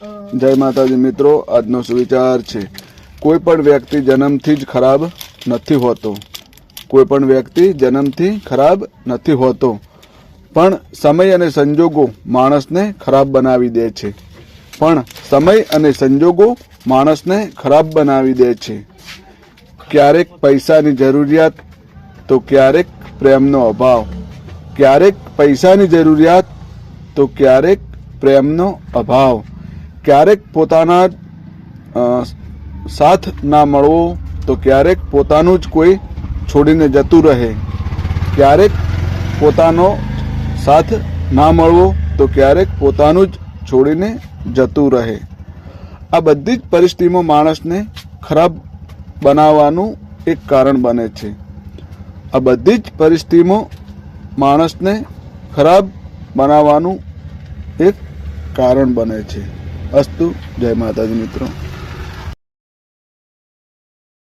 જય માતાજી મિત્રો, આજનો સુવિચાર છે કોઈ પણ વ્યક્તિ જન્મથી જ ખરાબ નથી હોતો. કોઈ પણ વ્યક્તિ જન્મથી ખરાબ નથી હોતો, પણ સમય અને સંજોગો માણસને ખરાબ બનાવી દે છે. પણ સમય અને સંજોગો માણસને ખરાબ બનાવી દે છે. ક્યારેક પૈસાની જરૂરિયાત તો ક્યારેક પ્રેમનો અભાવ. ક્યારેક પૈસાની જરૂરિયાત તો ક્યારેક પ્રેમનો અભાવ. ક્યારેક પોતાના સાથ ના મળવો તો ક્યારેક પોતાનું જ કોઈ છોડીને જતું રહે. ક્યારેક પોતાનો સાથ ના મળવો તો ક્યારેક પોતાનું જ છોડીને જતું રહે. આ બધી જ પરિસ્થિતિમાં માણસને ખરાબ બનાવવાનું એક કારણ બને છે. આ બધી જ પરિસ્થિતિમાં માણસને ખરાબ બનાવવાનું એક કારણ બને છે. અસ્તુ. જય માતાજી મિત્રો.